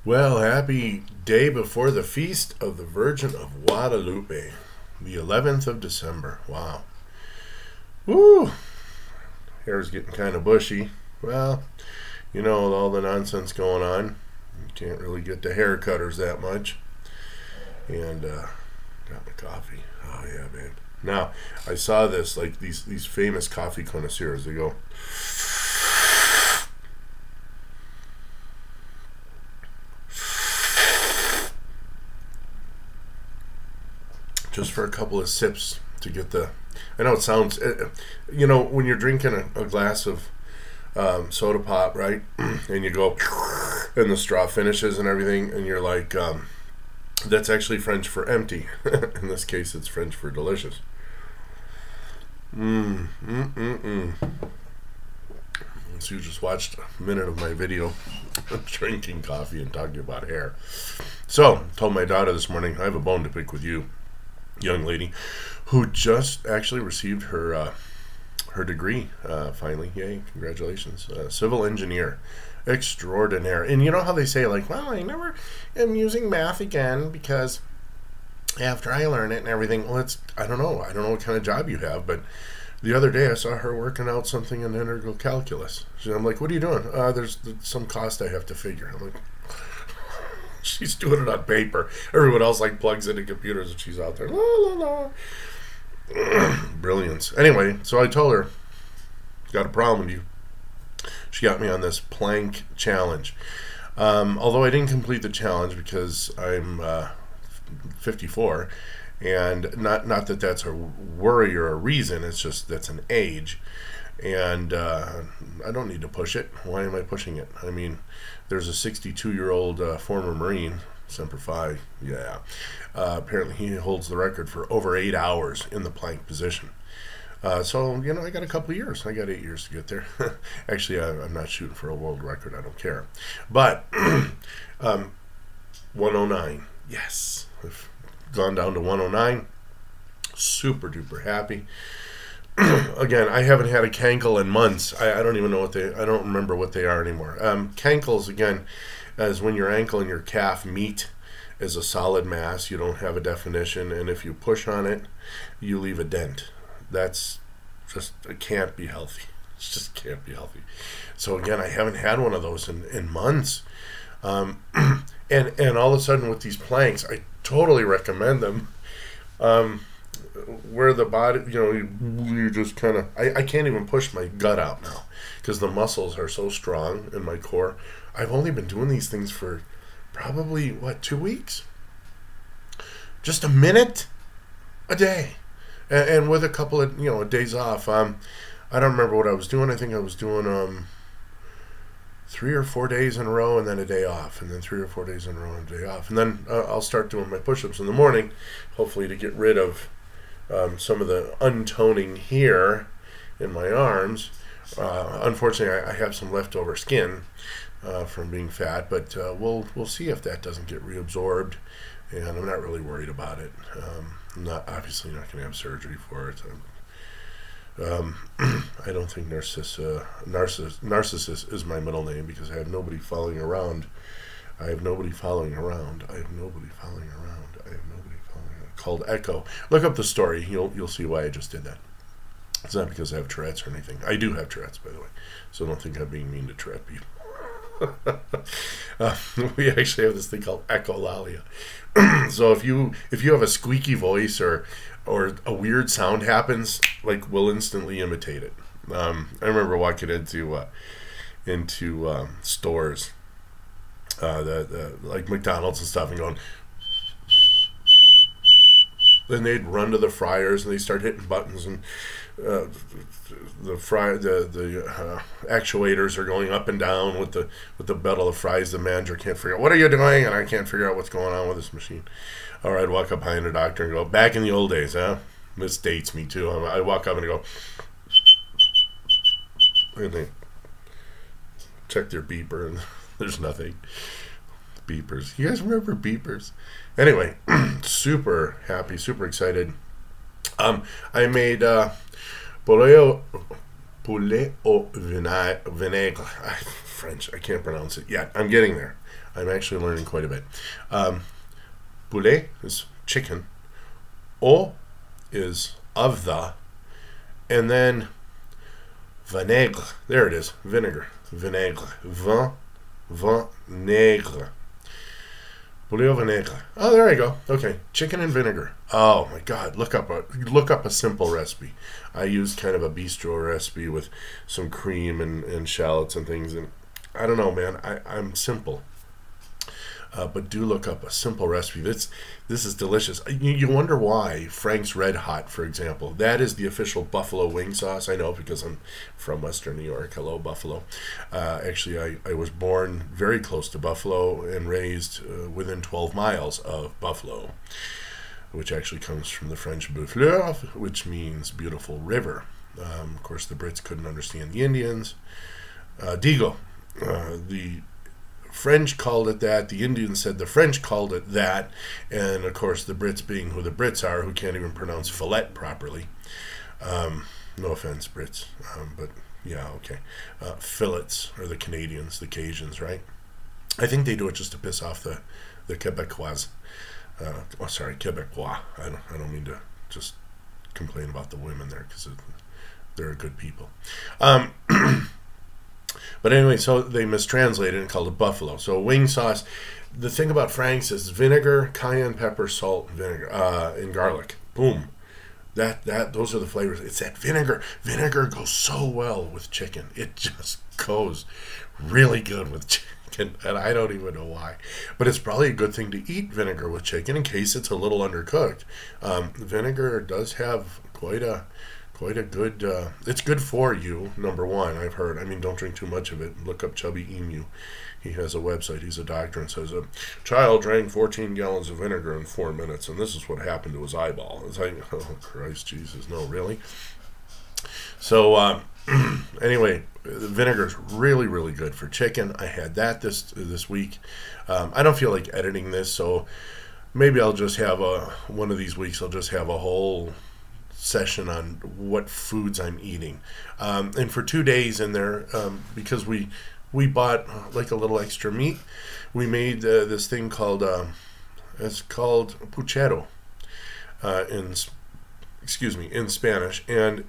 Well, happy day before the Feast of the Virgin of Guadalupe, the 11th of December. Wow. Woo! Hair's getting kind of bushy. Well, you know, with all the nonsense going on, you can't really get to haircutters that much. And got my coffee. Oh yeah, man. Now, I saw this, like these famous coffee connoisseurs, they go just for a couple of sips to get the, I know it sounds, you know, when you're drinking a glass of soda pop, right, and you go, and the straw finishes and everything, and you're like, that's actually French for empty. In this case, it's French for delicious. So you just watched a minute of my video drinking coffee and talking about hair. So, told my daughter this morning, I have a bone to pick with you, young lady, who just actually received her her degree, finally. Yay, congratulations. Civil engineer extraordinaire. And you know how they say, like, well, I never am using math again because after I learn it and everything. Well, it's, I don't know what kind of job you have, but the other day I saw her working out something in integral calculus. I'm like, what are you doing? There's some cost I have to figure. I'm like, she's doing it on paper. Everyone else like plugs into computers and she's out there. La, la, la. Brilliance. Anyway, so I told her, got a problem with you. She got me on this plank challenge. Although I didn't complete the challenge because I'm 54, and not that that's a worry or a reason. It's just that's an age, and I don't need to push it. Why am I pushing it? I mean, there's a 62-year-old former Marine, Semper Fi, yeah. Apparently he holds the record for over 8 hours in the plank position. So, you know, I got a couple of years. I got 8 years to get there. Actually, I'm not shooting for a world record. I don't care. But 109. Yes. I've gone down to 109. Super duper happy. Again, I haven't had a cankle in months. I don't even know what I don't remember what they are anymore. Cankles, again, is when your ankle and your calf meet as a solid mass. You don't have a definition, and if you push on it, you leave a dent. That's just, it can't be healthy. It just can't be healthy. So again, I haven't had one of those in months. And all of a sudden with these planks, I totally recommend them. Where the body, you know, you just kind of, I can't even push my gut out now because the muscles are so strong in my core. I've only been doing these things for probably, what, 2 weeks? Just a minute a day. And with a couple of, you know, days off. I don't remember what I was doing. I think I was doing 3 or 4 days in a row and then a day off, and then 3 or 4 days in a row and a day off. And then I'll start doing my push-ups in the morning, hopefully to get rid of some of the untoning here in my arms. Unfortunately, I have some leftover skin from being fat, but we'll see if that doesn't get reabsorbed, and I'm not really worried about it. I'm obviously not going to have surgery for it. I don't think narcissist is my middle name because I have nobody following around. I have nobody following around. Called Echo. Look up the story. You'll see why I just did that. It's not because I have Tourette's or anything. I do have Tourette's, by the way, so don't think I'm being mean to Tourette people. We actually have this thing called echolalia. So if you have a squeaky voice or a weird sound happens, like, we'll instantly imitate it. I remember walking into stores, like McDonald's and stuff, and going. Then they'd run to the fryers and they start hitting buttons, and the actuators are going up and down with the bottle of fries. The manager can't figure out, what are you doing? And I can't figure out what's going on with this machine. Or I'd walk up behind a doctor and go, back in the old days, huh? This dates me too. I walk up and I go, and they check their beeper and there's nothing. Beepers. You guys remember beepers? Anyway, super happy, super excited. I made poulet au vinaigre. French. I can't pronounce it yet. I'm getting there. I'm actually learning quite a bit. Poulet is chicken. Au is of the. And then vinaigre. There it is. Vinegar. Vinaigre. Vinaigre. Poulet au vinaigre. Oh, there you go. Okay, chicken and vinegar. Oh my God! Look up a simple recipe. I used kind of a bistro recipe with some cream and shallots and things. And I don't know, man. I'm simple. But do look up a simple recipe. This is delicious. You wonder why Frank's Red Hot, for example, that is the official buffalo wing sauce. I know because I'm from Western New York. Hello, Buffalo. Actually, I was born very close to Buffalo and raised within 12 miles of Buffalo, which actually comes from the French Bouffleur, which means beautiful river. Of course, the Brits couldn't understand the Indians. Digo, the French called it that. The Indians said the French called it that. And, of course, the Brits being who the Brits are, who can't even pronounce fillet properly. No offense, Brits. But, yeah, okay. Fillets are the Canadians, the Cajuns, right? I think they do it just to piss off the Quebecois. Quebecois. I don't mean to just complain about the women there because they're good people. But anyway, so they mistranslated and called it buffalo. So wing sauce. The thing about Frank's is vinegar, cayenne pepper, salt, vinegar, and garlic. Boom. Those are the flavors. It's that vinegar. Vinegar goes so well with chicken. It just goes really good with chicken, and I don't even know why. But it's probably a good thing to eat vinegar with chicken in case it's a little undercooked. Vinegar does have quite a good, it's good for you, number one, I've heard. I mean, don't drink too much of it. Look up Chubby Emu. He has a website. He's a doctor and says, a child drank 14 gallons of vinegar in 4 minutes, and this is what happened to his eyeball. It's like, oh, Christ, Jesus, no, really? So, anyway, the vinegar is really, really good for chicken. I had that this week. I don't feel like editing this, so maybe I'll just have one of these weeks, I'll just have a whole session on what foods I'm eating, and for 2 days in there, because we bought like a little extra meat, we made this thing called it's called puchero in Spanish, and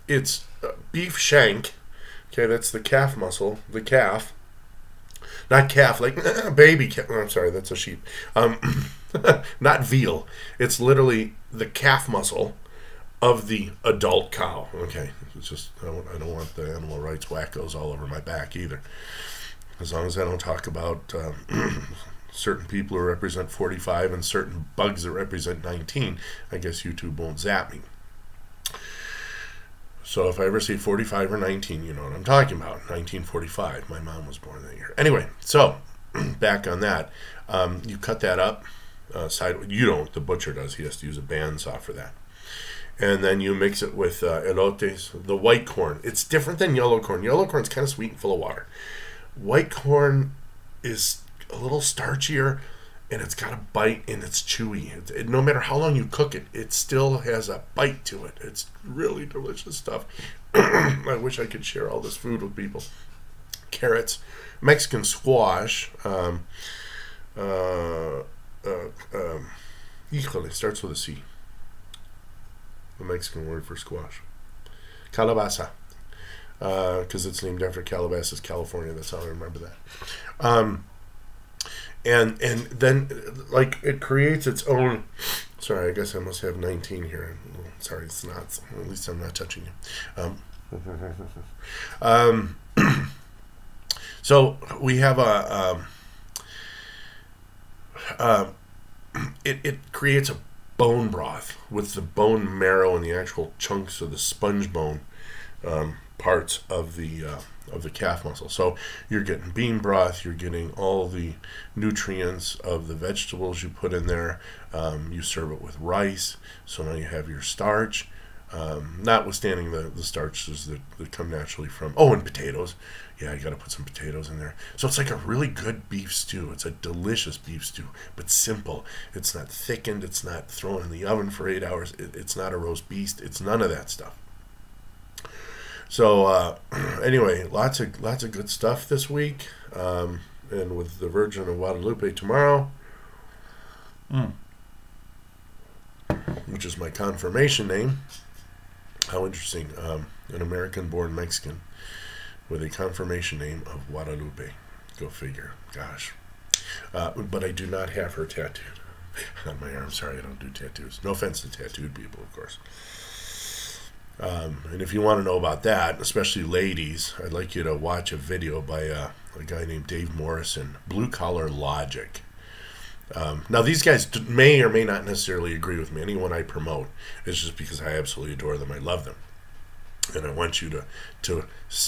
it's beef shank. Okay, that's the calf muscle, the calf, not calf like baby calf. I'm sorry, that's a sheep. Not veal. It's literally the calf muscle of the adult cow. Okay, it's just I don't want the animal rights wackos all over my back either. As long as I don't talk about certain people who represent 45 and certain bugs that represent 19, I guess YouTube won't zap me. So if I ever say 45 or 19, you know what I'm talking about. 1945. My mom was born that year. Anyway, so back on that. You cut that up. You don't. The butcher does. He has to use a bandsaw for that. And then you mix it with elotes, the white corn. It's different than yellow corn. Yellow corn's kind of sweet and full of water. White corn is a little starchier, and it's got a bite, and it's chewy. No matter how long you cook it, it still has a bite to it. It's really delicious stuff. I wish I could share all this food with people. Carrots, Mexican squash. Híjole, starts with a C. The Mexican word for squash. Calabaza. Because it's named after Calabasas, California. That's how I remember that. And then, like, it creates its own... Sorry, I guess I must have 19 here. Sorry, it's not. At least I'm not touching you. So, we have it creates a bone broth with the bone marrow and the actual chunks of the sponge bone parts of the calf muscle. So you're getting bean broth, you're getting all the nutrients of the vegetables you put in there. You serve it with rice, so now you have your starch, notwithstanding the starches that come naturally from, and potatoes. Yeah, you got to put some potatoes in there. So it's like a really good beef stew. It's a delicious beef stew, but simple. It's not thickened. It's not thrown in the oven for 8 hours. It's not a roast beast. It's none of that stuff. So anyway, lots of good stuff this week. and with the Virgin of Guadalupe tomorrow, which is my confirmation name. How interesting. An American-born Mexican with a confirmation name of Guadalupe. Go figure. Gosh. But I do not have her tattooed on my arm. Sorry, I don't do tattoos. No offense to tattooed people, of course. And if you want to know about that, especially ladies, I'd like you to watch a video by a guy named Dave Morrison, Blue Collar Logic. Now, these guys may or may not necessarily agree with me. Anyone I promote is just because I absolutely adore them. I love them. And I want you to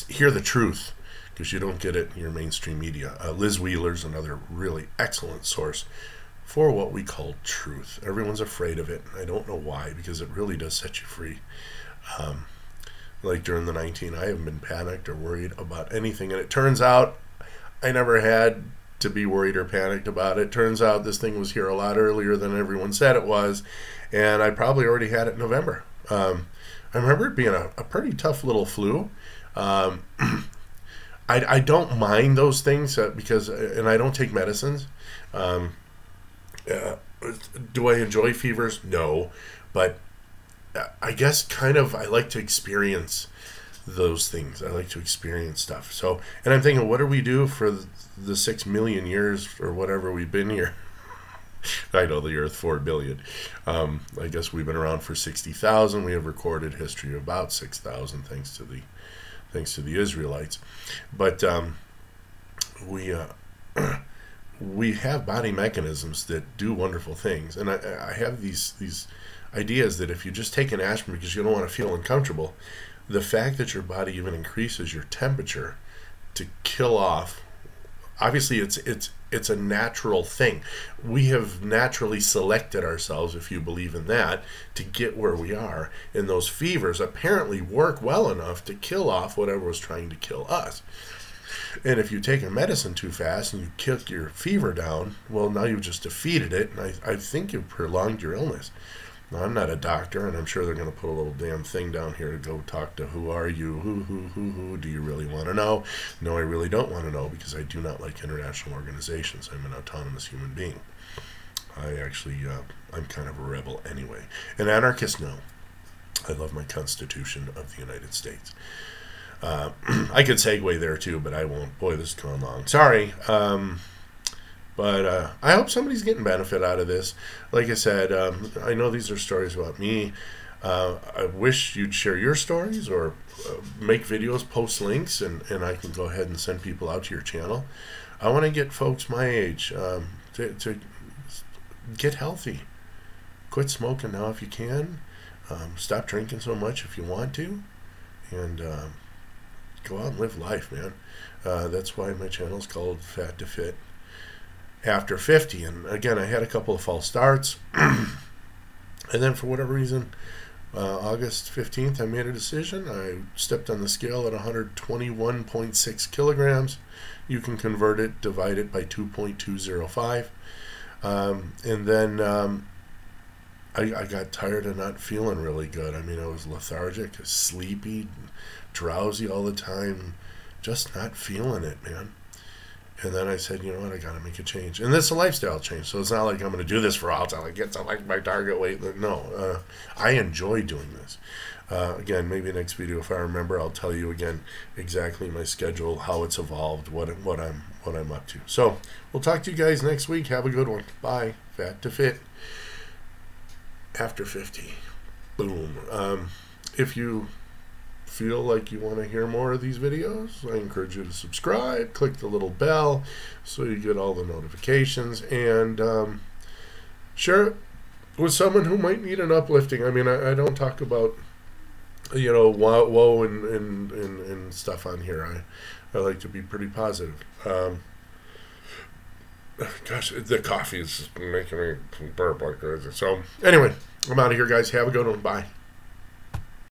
hear the truth, because you don't get it in your mainstream media. Liz Wheeler's another really excellent source for what we call truth. Everyone's afraid of it. I don't know why, because it really does set you free. Like during the 19, I haven't been panicked or worried about anything. And it turns out I never had to be worried or panicked about it. Turns out this thing was here a lot earlier than everyone said it was. And I probably already had it in November. I remember it being a pretty tough little flu. I don't mind those things because, and I don't take medicines. Do I enjoy fevers? No. But I guess kind of I like to experience those things. I like to experience stuff. So, and I'm thinking, what do we do for the 6 million years or whatever we've been here? I know the Earth 4 billion. I guess we've been around for 60,000. We have recorded history of about 6,000, thanks to the Israelites. But we have body mechanisms that do wonderful things, and I have these ideas that if you just take an aspirin because you don't want to feel uncomfortable, the fact that your body even increases your temperature to kill off. Obviously, it's a natural thing. We have naturally selected ourselves, if you believe in that, to get where we are. And those fevers apparently work well enough to kill off whatever was trying to kill us. And if you take a medicine too fast and you kick your fever down, well, now you've just defeated it, and I think you've prolonged your illness. Now, I'm not a doctor, and I'm sure they're going to put a little damn thing down here to go talk to who are you, who do you really want to know? No, I really don't want to know, because I do not like international organizations. I'm an autonomous human being. I'm kind of a rebel anyway. An anarchist, no. I love my Constitution of the United States. I could segue there too, but I won't. Boy, this is going long. Sorry. But I hope somebody's getting benefit out of this. Like I said, I know these are stories about me. I wish you'd share your stories or make videos, post links, and I can go ahead and send people out to your channel. I want to get folks my age to get healthy. Quit smoking now if you can. Stop drinking so much if you want to. And go out and live life, man. That's why my channel is called Fat to Fit After 50. And again, I had a couple of false starts. And then for whatever reason, August 15th, I made a decision. I stepped on the scale at 121.6 kilograms. You can convert it, divide it by 2.205. And then I got tired of not feeling really good. I mean, I was lethargic, sleepy, drowsy all the time, just not feeling it, man. And then I said, you know what, I got to make a change. And this is a lifestyle change, so it's not like I'm going to do this for all until I get to like my target weight. No, I enjoy doing this. Again, maybe next video, if I remember, I'll tell you again exactly my schedule, how it's evolved, what I'm up to. So we'll talk to you guys next week. Have a good one. Bye. Fat to Fit After 50. Boom. If you feel like you want to hear more of these videos, I encourage you to subscribe, click the little bell so you get all the notifications, and share it with someone who might need an uplifting. I mean, I don't talk about, you know, woe and stuff on here. I like to be pretty positive. Gosh, the coffee is making me burp like crazy. So anyway, I'm out of here, guys. Have a good one. Bye.